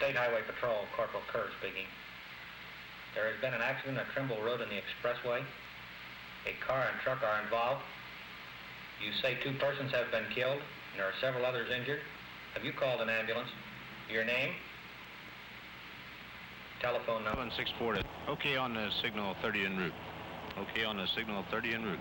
State Highway Patrol, Corporal Kerr speaking. There has been an accident at Trimble Road in the expressway. A car and truck are involved. You say 2 persons have been killed, and there are several others injured. Have you called an ambulance? Your name? Telephone number? 764. Okay on the signal 30 en route. Okay on the signal 30 en route.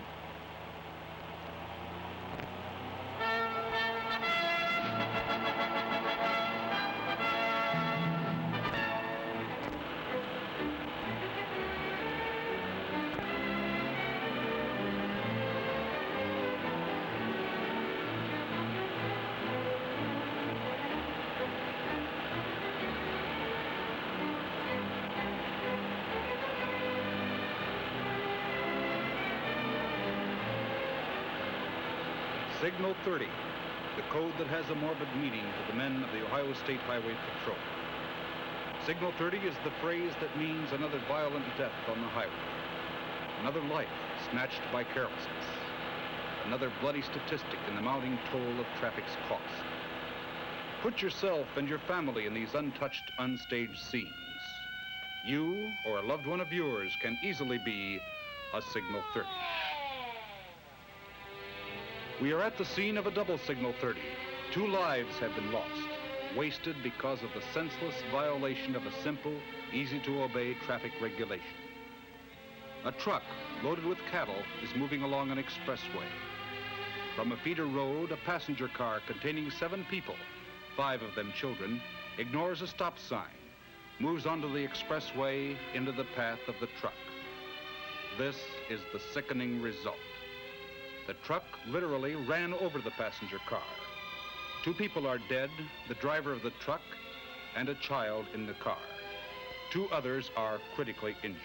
Signal 30, the code that has a morbid meaning to the men of the Ohio State Highway Patrol. Signal 30 is the phrase that means another violent death on the highway, another life snatched by carelessness, another bloody statistic in the mounting toll of traffic's cost. Put yourself and your family in these untouched, unstaged scenes. You or a loved one of yours can easily be a Signal 30. We are at the scene of a double Signal 30. 2 lives have been lost, wasted because of the senseless violation of a simple, easy-to-obey traffic regulation. A truck loaded with cattle is moving along an expressway. From a feeder road, a passenger car containing 7 people, 5 of them children, ignores a stop sign, moves onto the expressway into the path of the truck. This is the sickening result. The truck literally ran over the passenger car. 2 people are dead, the driver of the truck and a child in the car. 2 others are critically injured.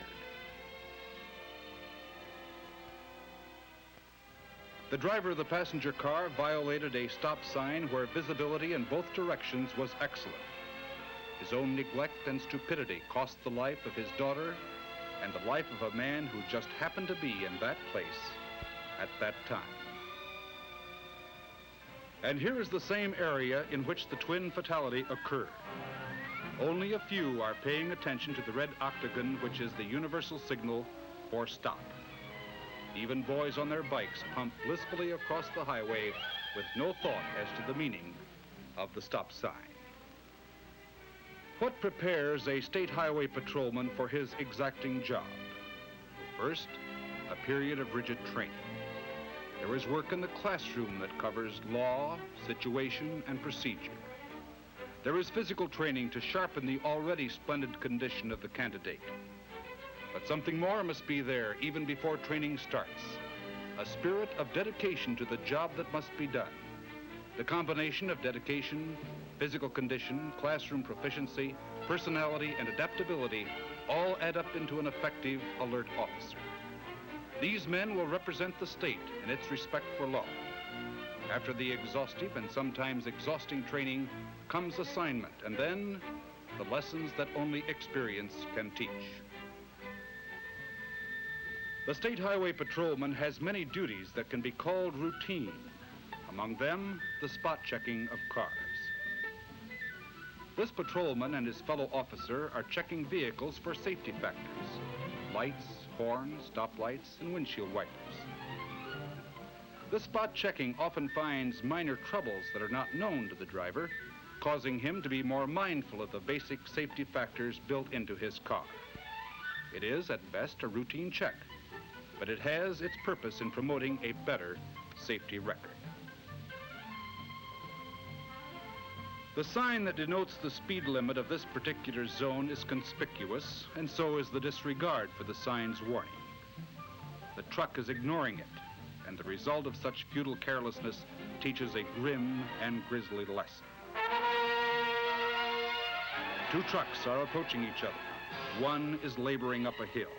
The driver of the passenger car violated a stop sign where visibility in both directions was excellent. His own neglect and stupidity cost the life of his daughter and the life of a man who just happened to be in that place at that time. And here is the same area in which the twin fatality occurred. Only a few are paying attention to the red octagon, which is the universal signal for stop. Even boys on their bikes pump blissfully across the highway with no thought as to the meaning of the stop sign. What prepares a state highway patrolman for his exacting job? First, a period of rigid training. There is work in the classroom that covers law, situation, and procedure. There is physical training to sharpen the already splendid condition of the candidate. But something more must be there even before training starts. A spirit of dedication to the job that must be done. The combination of dedication, physical condition, classroom proficiency, personality, and adaptability all add up into an effective, alert officer. These men will represent the state in its respect for law. After the exhaustive and sometimes exhausting training comes assignment, and then the lessons that only experience can teach. The State Highway Patrolman has many duties that can be called routine. Among them, the spot checking of cars. This patrolman and his fellow officer are checking vehicles for safety factors: lights, horns, stoplights, and windshield wipers. The spot checking often finds minor troubles that are not known to the driver, causing him to be more mindful of the basic safety factors built into his car. It is, at best, a routine check, but it has its purpose in promoting a better safety record. The sign that denotes the speed limit of this particular zone is conspicuous, and so is the disregard for the sign's warning. The truck is ignoring it, and the result of such futile carelessness teaches a grim and grisly lesson. 2 trucks are approaching each other. One is laboring up a hill.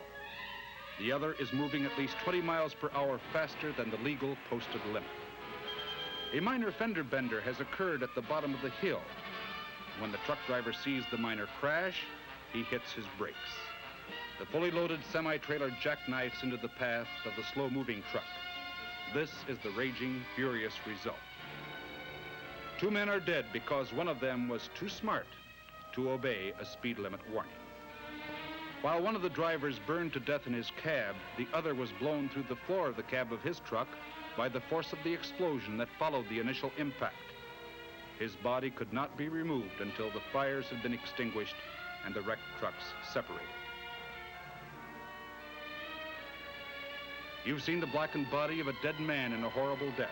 The other is moving at least 20 miles per hour faster than the legal posted limit. A minor fender bender has occurred at the bottom of the hill. When the truck driver sees the minor crash, he hits his brakes. The fully loaded semi-trailer jackknifes into the path of the slow-moving truck. This is the raging, furious result. 2 men are dead because one of them was too smart, to obey a speed limit warning. While one of the drivers burned to death in his cab, the other was blown through the floor of the cab of his truck by the force of the explosion that followed the initial impact. His body could not be removed until the fires had been extinguished and the wrecked trucks separated. You've seen the blackened body of a dead man in a horrible death,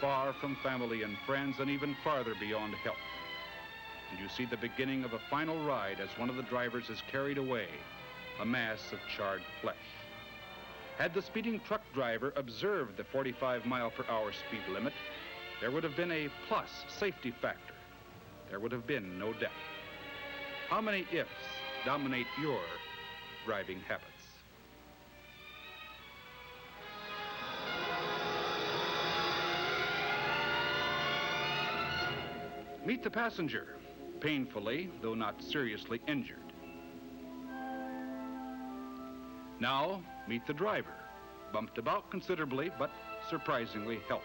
far from family and friends and even farther beyond help. And you see the beginning of a final ride as one of the drivers is carried away, a mass of charred flesh. Had the speeding truck driver observed the 45-mile-per-hour speed limit, there would have been a plus safety factor. There would have been no death. How many ifs dominate your driving habits? Meet the passenger, painfully, though not seriously injured. Now, meet the driver, bumped about considerably, but surprisingly healthy.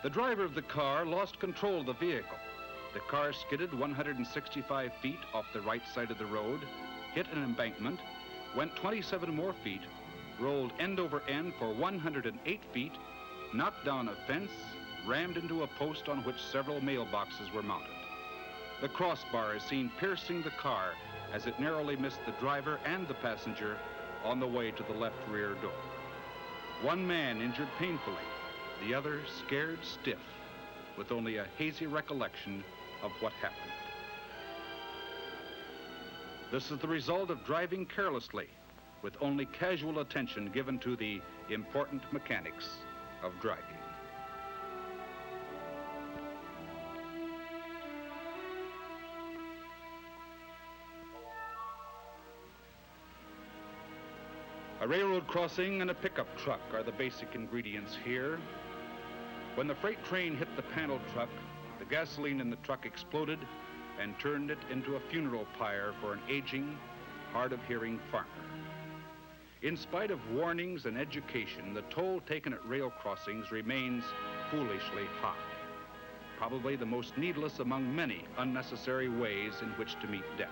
The driver of the car lost control of the vehicle. The car skidded 165 feet off the right side of the road, hit an embankment, went 27 more feet, rolled end over end for 108 feet, knocked down a fence, rammed into a post on which several mailboxes were mounted. The crossbar is seen piercing the car as it narrowly missed the driver and the passenger on the way to the left rear door. One man injured painfully, the other scared stiff, with only a hazy recollection of what happened. This is the result of driving carelessly, with only casual attention given to the important mechanics of driving. A railroad crossing and a pickup truck are the basic ingredients here. When the freight train hit the panel truck, the gasoline in the truck exploded and turned it into a funeral pyre for an aging, hard-of-hearing farmer. In spite of warnings and education, the toll taken at rail crossings remains foolishly high. Probably the most needless among many unnecessary ways in which to meet death.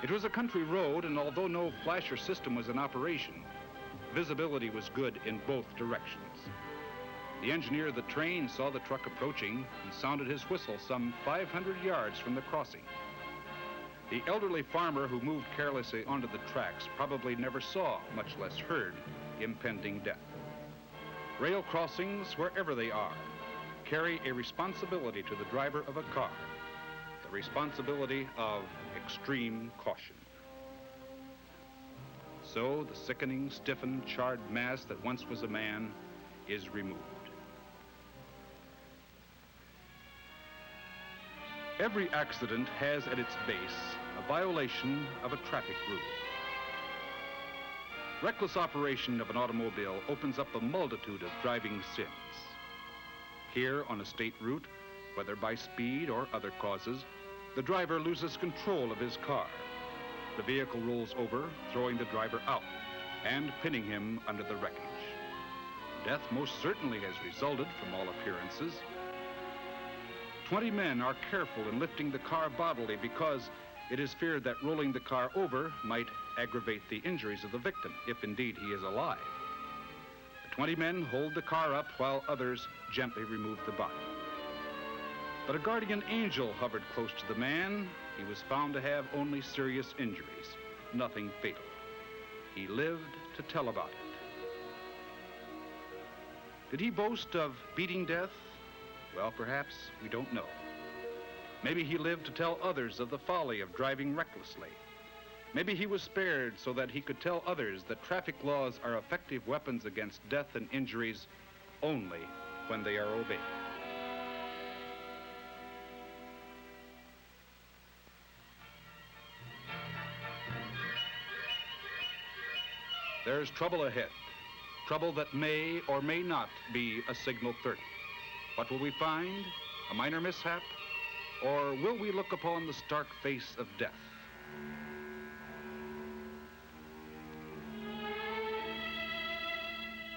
It was a country road, and although no flasher system was in operation, visibility was good in both directions. The engineer of the train saw the truck approaching and sounded his whistle some 500 yards from the crossing. The elderly farmer who moved carelessly onto the tracks probably never saw, much less heard, impending death. Rail crossings, wherever they are, carry a responsibility to the driver of a car, the responsibility of extreme caution. So the sickening, stiffened, charred mass that once was a man is removed. Every accident has at its base a violation of a traffic rule. Reckless operation of an automobile opens up a multitude of driving sins. Here on a state route, whether by speed or other causes, the driver loses control of his car. The vehicle rolls over, throwing the driver out and pinning him under the wreckage. Death most certainly has resulted from all appearances. 20 men are careful in lifting the car bodily because it is feared that rolling the car over might aggravate the injuries of the victim, if indeed he is alive. The 20 men hold the car up while others gently remove the body. But a guardian angel hovered close to the man. He was found to have only serious injuries, nothing fatal. He lived to tell about it. Did he boast of beating death? Well, perhaps we don't know. Maybe he lived to tell others of the folly of driving recklessly. Maybe he was spared so that he could tell others that traffic laws are effective weapons against death and injuries only when they are obeyed. There's trouble ahead, trouble that may or may not be a signal 30. What will we find? A minor mishap? Or will we look upon the stark face of death?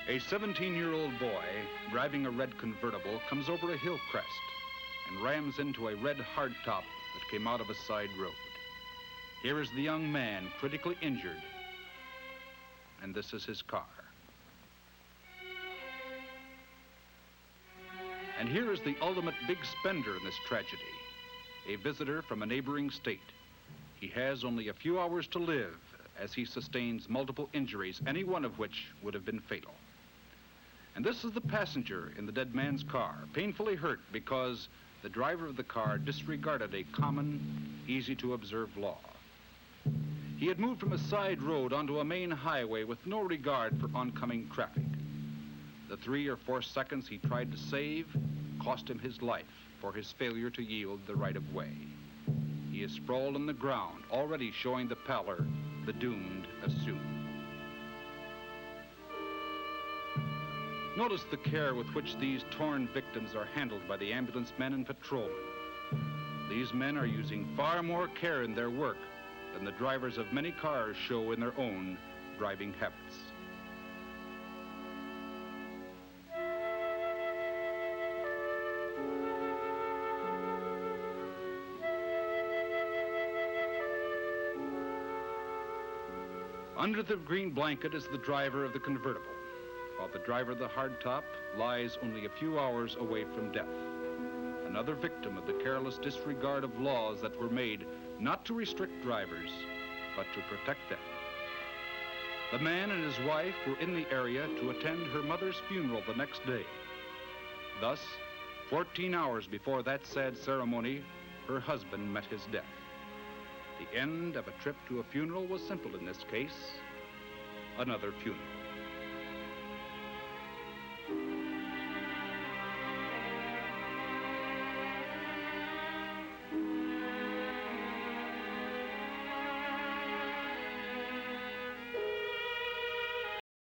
A 17-year-old boy driving a red convertible comes over a hill crest and rams into a red hardtop that came out of a side road. Here is the young man, critically injured, and this is his car. And here is the ultimate big spender in this tragedy, a visitor from a neighboring state. He has only a few hours to live as he sustains multiple injuries, any one of which would have been fatal. And this is the passenger in the dead man's car, painfully hurt because the driver of the car disregarded a common, easy-to-observe law. He had moved from a side road onto a main highway with no regard for oncoming traffic. The 3 or 4 seconds he tried to save cost him his life for his failure to yield the right of way. He is sprawled on the ground, already showing the pallor the doomed assume. Notice the care with which these torn victims are handled by the ambulance men and patrolmen. These men are using far more care in their work than the drivers of many cars show in their own driving habits. Under the green blanket is the driver of the convertible, while the driver of the hardtop lies only a few hours away from death. Another victim of the careless disregard of laws that were made not to restrict drivers, but to protect them. The man and his wife were in the area to attend her mother's funeral the next day. Thus, 14 hours before that sad ceremony, her husband met his death. The end of a trip to a funeral was simple in this case: another funeral.